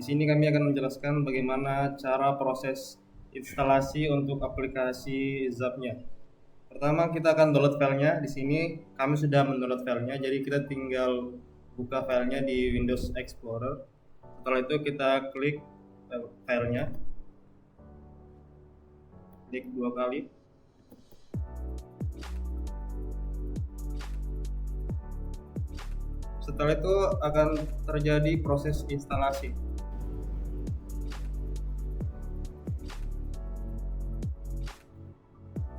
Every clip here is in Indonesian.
Di sini kami akan menjelaskan bagaimana cara proses instalasi untuk aplikasi Zap-nya. Pertama kita akan download filenya. Di sini kami sudah mendownload filenya, jadi kita tinggal buka filenya di Windows Explorer. Setelah itu kita klik filenya, klik 2 kali. Setelah itu akan terjadi proses instalasi.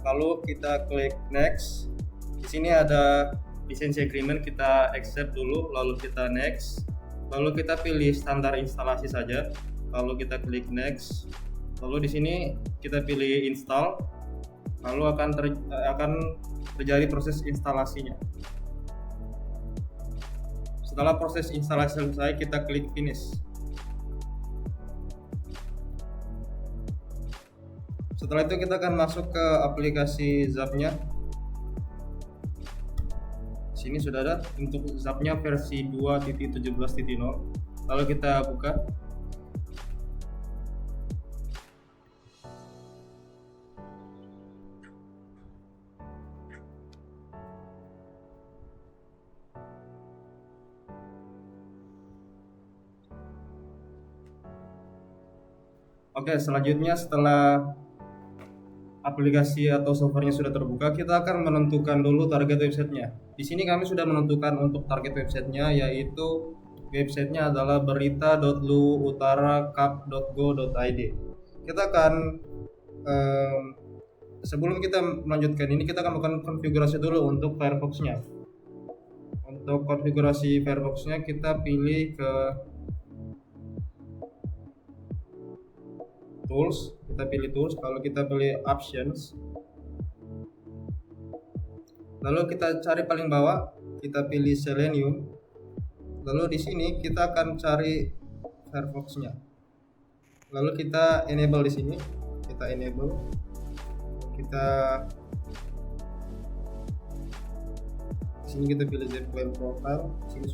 Lalu kita klik next. Di sini ada lisensi agreement, kita accept dulu, lalu kita next. Lalu kita pilih standar instalasi saja. Lalu kita klik next. Lalu di sini kita pilih install. Lalu akan terjadi proses instalasinya. Setelah proses instalasi selesai, kita klik finish. Setelah itu kita akan masuk ke aplikasi Zap-nya. Sini sudah ada untuk Zap-nya versi 2.17.0. Lalu kita buka. Oke, selanjutnya setelah aplikasi atau softwarenya sudah terbuka, kita akan menentukan dulu target websitenya. Di sini kami sudah menentukan untuk target websitenya, yaitu websitenya adalah berita.luutara.cup.go.id. Kita akan sebelum kita melanjutkan ini, kita akan melakukan konfigurasi dulu untuk Firefox-nya. Untuk konfigurasi Firefox-nya kita pilih ke Tools, kita pilih Tools, kalau kita pilih Options, lalu kita cari paling bawah, kita pilih Selenium, lalu di sini kita akan cari Firefox-nya, lalu kita enable di sini, kita enable, di sini kita pilih ZQL profile, di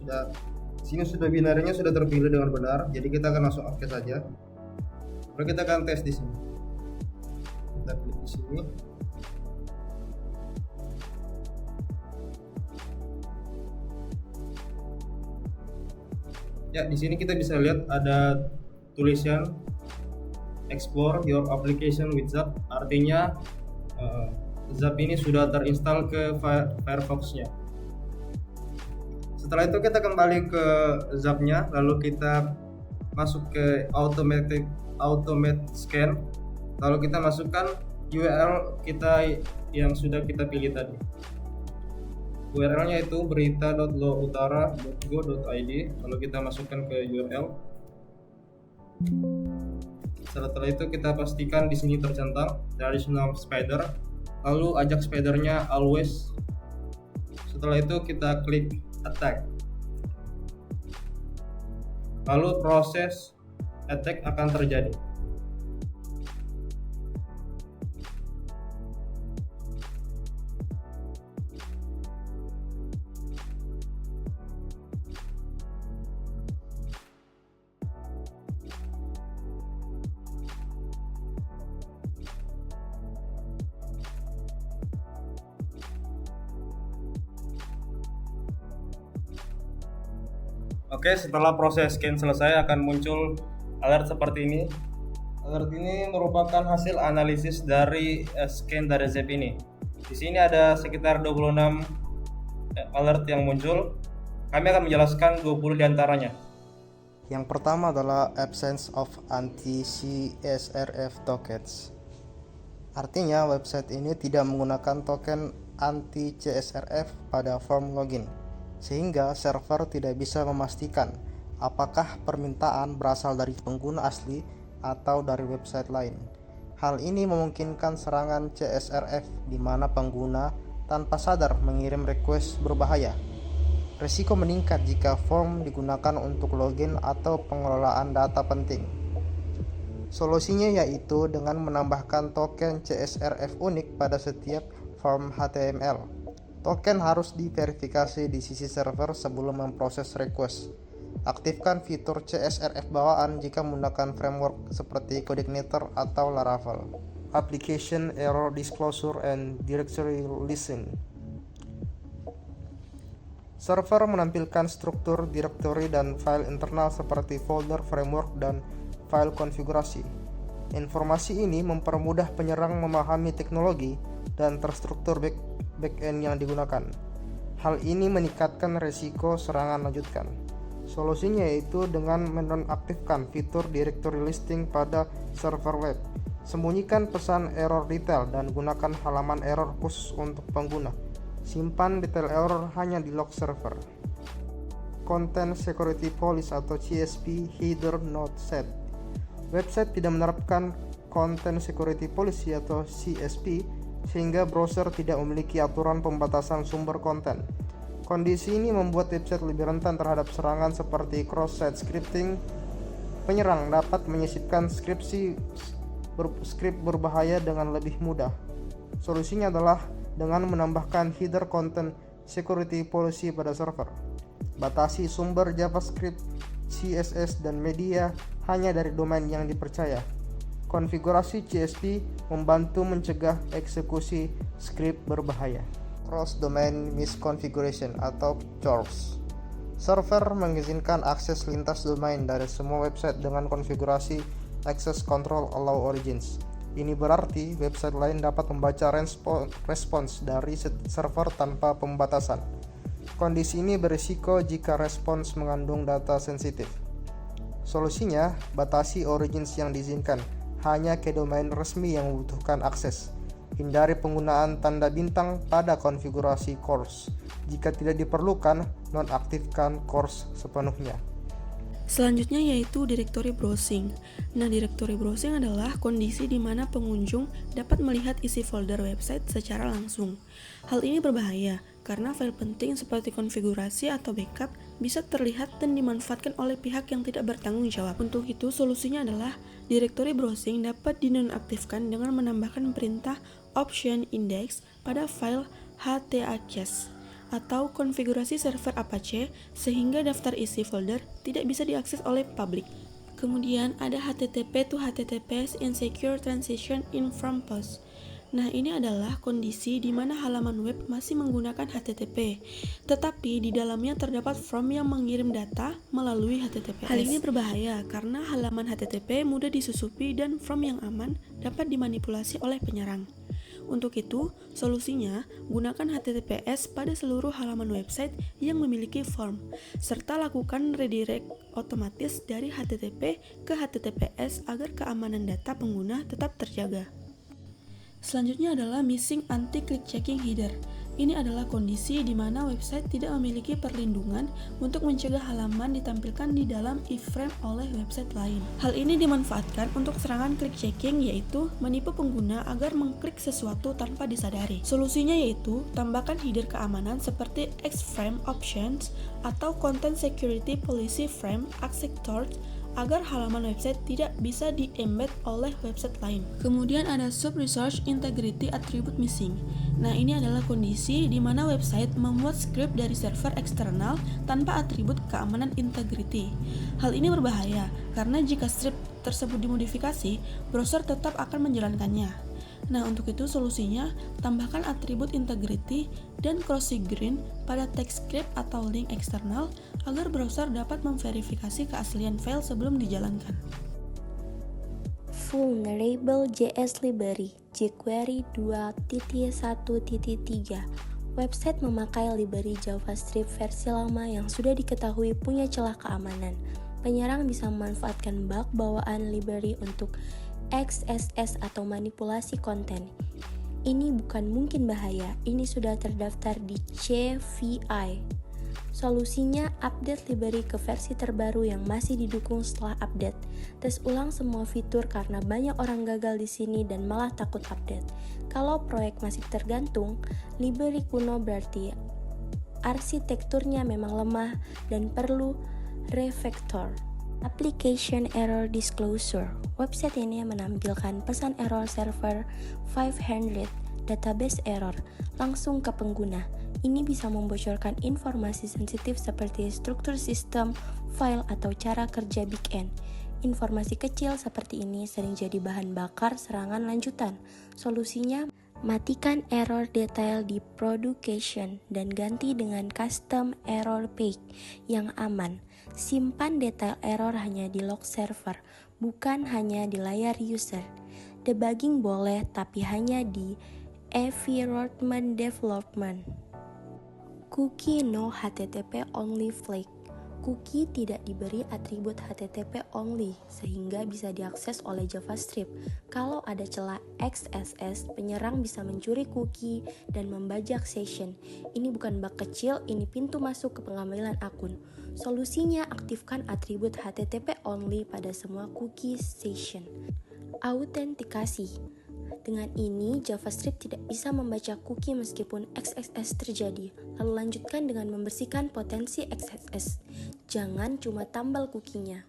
sini sudah binarinya sudah terpilih dengan benar, jadi kita akan langsung oke saja. Lalu kita akan tes di sini. Kita klik di sini. Ya, di sini kita bisa lihat ada tulisan Explore your application with Zap. Artinya Zap ini sudah terinstall ke Firefox-nya. Setelah itu kita kembali ke Zap-nya, lalu kita masuk ke automate scan, lalu kita masukkan URL kita yang sudah kita pilih tadi. URL-nya itu berita.luutara.go.id, lalu kita masukkan ke URL. Setelah itu kita pastikan di sini tercentang traditional spider, lalu ajak spidernya always. Setelah itu kita klik attack, lalu proses attack akan terjadi. Oke, setelah proses scan selesai akan muncul alert seperti ini. Alert ini merupakan hasil analisis dari scan dari ZEP ini. Di sini ada sekitar 26 alert yang muncul. Kami akan menjelaskan 20 diantaranya. Yang pertama adalah absence of anti-CSRF tokens. Artinya website ini tidak menggunakan token anti-CSRF pada form login, sehingga server tidak bisa memastikan apakah permintaan berasal dari pengguna asli atau dari website lain. Hal ini memungkinkan serangan CSRF di mana pengguna tanpa sadar mengirim request berbahaya. Risiko meningkat jika form digunakan untuk login atau pengelolaan data penting. Solusinya yaitu dengan menambahkan token CSRF unik pada setiap form HTML. Token harus diverifikasi di sisi server sebelum memproses request. Aktifkan fitur CSRF bawaan jika menggunakan framework seperti Codeigniter atau Laravel. Application Error Disclosure and Directory Listing. Server menampilkan struktur direktori dan file internal seperti folder, framework, dan file konfigurasi. Informasi ini mempermudah penyerang memahami teknologi dan terstruktur backend yang digunakan. Hal ini meningkatkan risiko serangan lanjutan. Solusinya yaitu dengan menonaktifkan fitur directory listing pada server web. Sembunyikan pesan error detail dan gunakan halaman error khusus untuk pengguna. Simpan detail error hanya di log server. Content Security Policy atau CSP Header Not Set. Website tidak menerapkan Content Security Policy atau CSP, sehingga browser tidak memiliki aturan pembatasan sumber konten. Kondisi ini membuat website lebih rentan terhadap serangan seperti cross-site scripting. Penyerang dapat menyisipkan skrip berbahaya dengan lebih mudah. Solusinya adalah dengan menambahkan header content security policy pada server. Batasi sumber JavaScript, CSS, dan media hanya dari domain yang dipercaya. Konfigurasi CSP membantu mencegah eksekusi skrip berbahaya. Cross-domain misconfiguration atau CORS. Server mengizinkan akses lintas domain dari semua website dengan konfigurasi Access Control Allow Origins. Ini berarti website lain dapat membaca respons dari server tanpa pembatasan. Kondisi ini berisiko jika respons mengandung data sensitif. Solusinya, batasi origins yang diizinkan hanya ke domain resmi yang membutuhkan akses. Hindari penggunaan tanda bintang pada konfigurasi CORS. Jika tidak diperlukan, nonaktifkan CORS sepenuhnya. Selanjutnya yaitu directory browsing. Nah, directory browsing adalah kondisi di mana pengunjung dapat melihat isi folder website secara langsung. Hal ini berbahaya karena file penting seperti konfigurasi atau backup bisa terlihat dan dimanfaatkan oleh pihak yang tidak bertanggung jawab. Untuk itu, solusinya adalah directory browsing dapat dinonaktifkan dengan menambahkan perintah option index pada file htaccess atau konfigurasi server Apache sehingga daftar isi folder tidak bisa diakses oleh publik. Kemudian ada HTTP to HTTPS Insecure Transition in From Post. Nah, ini adalah kondisi di mana halaman web masih menggunakan HTTP, tetapi di dalamnya terdapat from yang mengirim data melalui HTTPS. Hal ini berbahaya karena halaman HTTP mudah disusupi dan from yang aman dapat dimanipulasi oleh penyerang. Untuk itu, solusinya gunakan HTTPS pada seluruh halaman website yang memiliki form, serta lakukan redirect otomatis dari HTTP ke HTTPS agar keamanan data pengguna tetap terjaga. Selanjutnya adalah missing anti-click checking header. Ini adalah kondisi di mana website tidak memiliki perlindungan untuk mencegah halaman ditampilkan di dalam iframe oleh website lain. Hal ini dimanfaatkan untuk serangan click checking, yaitu menipu pengguna agar mengklik sesuatu tanpa disadari. Solusinya yaitu tambahkan header keamanan seperti Xframe Options atau Content Security Policy Frame Acceptors agar halaman website tidak bisa di-embed oleh website lain. Kemudian ada Sub-Resource Integrity Attribute Missing. Nah, ini adalah kondisi di mana website membuat script dari server eksternal tanpa atribut keamanan integrity. Hal ini berbahaya karena jika script tersebut dimodifikasi, browser tetap akan menjalankannya. Nah, untuk itu solusinya, tambahkan atribut integrity dan cross-signed pada text script atau link eksternal agar browser dapat memverifikasi keaslian file sebelum dijalankan. Vulnerable JS Library jQuery 2.1.3. Website memakai library JavaScript versi lama yang sudah diketahui punya celah keamanan. Penyerang bisa memanfaatkan bug bawaan library untuk XSS atau manipulasi konten. Ini bukan mungkin bahaya, ini sudah terdaftar di CVI. Solusinya, update library ke versi terbaru yang masih didukung setelah update. Tes ulang semua fitur karena banyak orang gagal di sini dan malah takut update. Kalau proyek masih tergantung, library kuno berarti arsitekturnya memang lemah dan perlu refactor. Application Error Disclosure. Website ini menampilkan pesan error server 500 database error langsung ke pengguna. Ini bisa membocorkan informasi sensitif seperti struktur sistem, file, atau cara kerja backend. Informasi kecil seperti ini sering jadi bahan bakar serangan lanjutan. Solusinya, matikan error detail di production dan ganti dengan custom error page yang aman. Simpan detail error hanya di log server, bukan hanya di layar user. Debugging boleh, tapi hanya di environment development. Cookie no HTTP only flag. Cookie tidak diberi atribut HTTP only sehingga bisa diakses oleh JavaScript. Kalau ada celah XSS, penyerang bisa mencuri cookie dan membajak session. Ini bukan bug kecil, ini pintu masuk ke pengambilan akun. Solusinya, aktifkan atribut HTTP only pada semua cookie session. Autentikasi. Dengan ini, JavaScript tidak bisa membaca cookie meskipun XSS terjadi. Lalu lanjutkan dengan membersihkan potensi XSS. Jangan cuma tambal cookie-nya.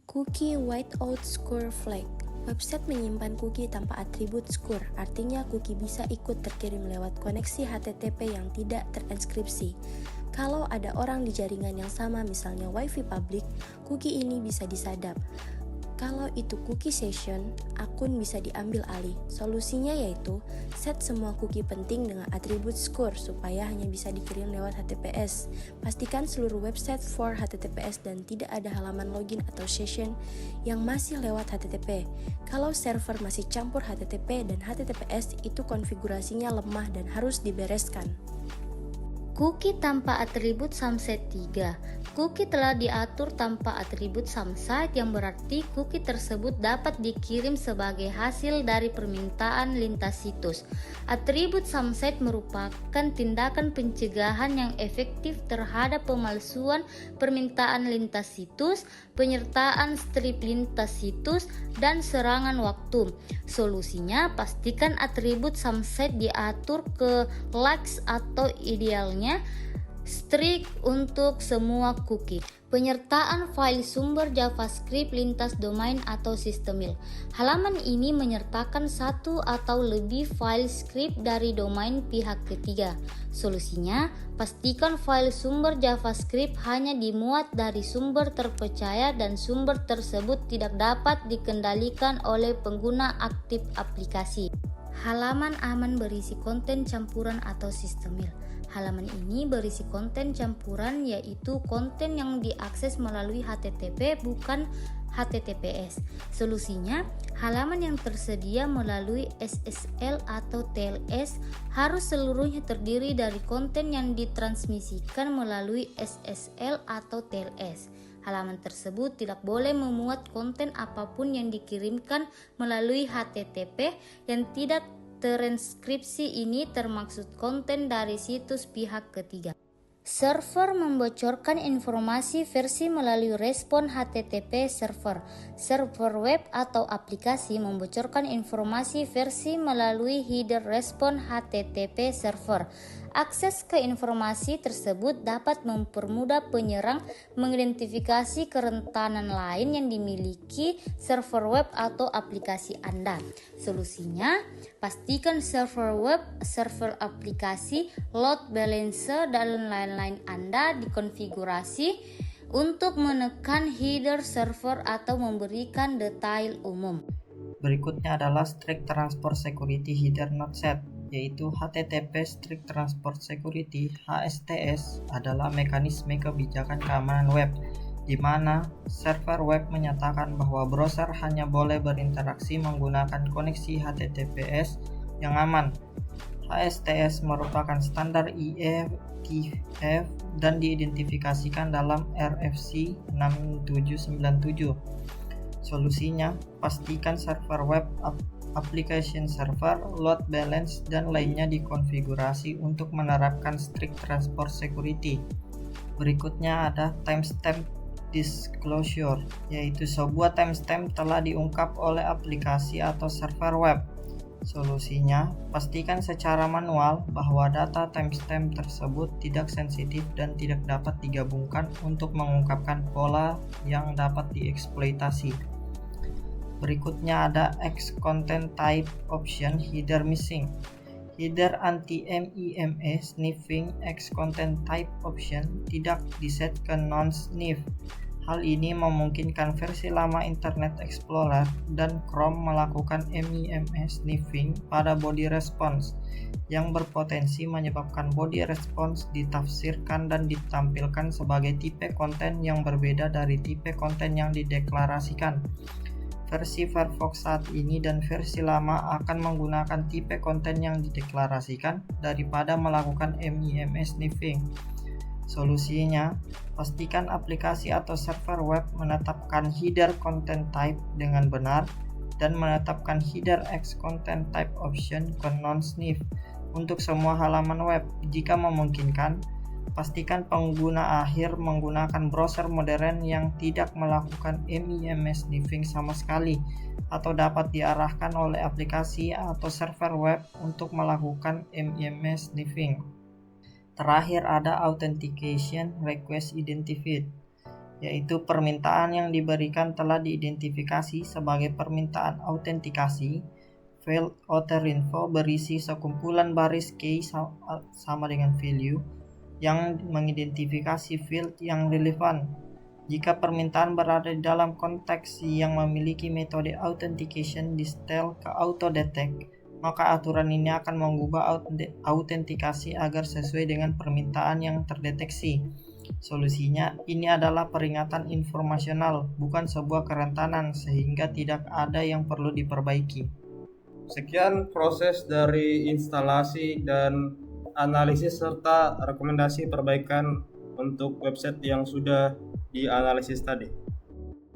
Cookie whiteout score flag. Website menyimpan cookie tanpa atribut score, artinya cookie bisa ikut terkirim lewat koneksi HTTP yang tidak terenskripsi. Kalau ada orang di jaringan yang sama, misalnya WiFi public, cookie ini bisa disadap. Kalau itu cookie session, akun bisa diambil alih. Solusinya yaitu set semua cookie penting dengan atribut score supaya hanya bisa dikirim lewat HTTPS. Pastikan seluruh website for HTTPS dan tidak ada halaman login atau session yang masih lewat HTTP. Kalau server masih campur HTTP dan HTTPS, itu konfigurasinya lemah dan harus dibereskan. Cookie tanpa atribut subset 3. Cookie telah diatur tanpa atribut subset yang berarti cookie tersebut dapat dikirim sebagai hasil dari permintaan lintas situs. Atribut subset merupakan tindakan pencegahan yang efektif terhadap pemalsuan permintaan lintas situs, penyertaan strip lintas situs, dan serangan waktu. Solusinya, pastikan atribut subset diatur ke likes atau idealnya strict untuk semua cookie. Penyertaan file sumber JavaScript lintas domain atau sistemil. Halaman ini menyertakan satu atau lebih file script dari domain pihak ketiga. Solusinya, pastikan file sumber JavaScript hanya dimuat dari sumber terpercaya dan sumber tersebut tidak dapat dikendalikan oleh pengguna aktif aplikasi. Halaman aman berisi konten campuran atau sistemil. Halaman ini berisi konten campuran, yaitu konten yang diakses melalui HTTP bukan HTTPS. Solusinya, halaman yang tersedia melalui SSL atau TLS harus seluruhnya terdiri dari konten yang ditransmisikan melalui SSL atau TLS. Halaman tersebut tidak boleh memuat konten apapun yang dikirimkan melalui HTTP yang tidak terenskripsi. Ini termaksud konten dari situs pihak ketiga. Server membocorkan informasi versi melalui respon HTTP server. Server web atau aplikasi membocorkan informasi versi melalui header respon HTTP server. Akses ke informasi tersebut dapat mempermudah penyerang mengidentifikasi kerentanan lain yang dimiliki server web atau aplikasi Anda. Solusinya, pastikan server web, server aplikasi, load balancer, dan lain-lain Anda dikonfigurasi untuk menekan header server atau memberikan detail umum. Berikutnya adalah Strict Transport Security Header Not Set, yaitu HTTP Strict Transport Security (HSTS) adalah mekanisme kebijakan keamanan web di mana server web menyatakan bahwa browser hanya boleh berinteraksi menggunakan koneksi HTTPS yang aman. HSTS merupakan standar IETF dan diidentifikasikan dalam RFC 6797. Solusinya, pastikan server web, application server, load balance, dan lainnya dikonfigurasi untuk menerapkan strict transport security. Berikutnya ada timestamp disclosure, yaitu sebuah timestamp telah diungkap oleh aplikasi atau server web. Solusinya, pastikan secara manual bahwa data timestamp tersebut tidak sensitif dan tidak dapat digabungkan untuk mengungkapkan pola yang dapat dieksploitasi. Berikutnya ada X Content Type Option Header Missing. Header anti-MIME sniffing X Content Type Option tidak diset ke non-sniff. Hal ini memungkinkan versi lama Internet Explorer dan Chrome melakukan MIME sniffing pada body response yang berpotensi menyebabkan body response ditafsirkan dan ditampilkan sebagai tipe konten yang berbeda dari tipe konten yang dideklarasikan. Versi Firefox saat ini dan versi lama akan menggunakan tipe konten yang dideklarasikan daripada melakukan MIME sniffing. Solusinya, pastikan aplikasi atau server web menetapkan header content type dengan benar dan menetapkan header X content type option ke non-sniff untuk semua halaman web. Jika memungkinkan, pastikan pengguna akhir menggunakan browser modern yang tidak melakukan MIME sniffing sama sekali atau dapat diarahkan oleh aplikasi atau server web untuk melakukan MIME sniffing. Terakhir ada Authentication Request Identified, yaitu permintaan yang diberikan telah diidentifikasi sebagai permintaan autentikasi. Field author-info berisi sekumpulan baris key sama dengan value yang mengidentifikasi field yang relevan. Jika permintaan berada di dalam konteks yang memiliki metode authentication di setel ke auto-detect, maka aturan ini akan mengubah autentikasi agar sesuai dengan permintaan yang terdeteksi. Solusinya, ini adalah peringatan informasional, bukan sebuah kerentanan, sehingga tidak ada yang perlu diperbaiki. Sekian proses dari instalasi dan analisis serta rekomendasi perbaikan untuk website yang sudah dianalisis tadi.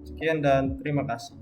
Sekian dan terima kasih.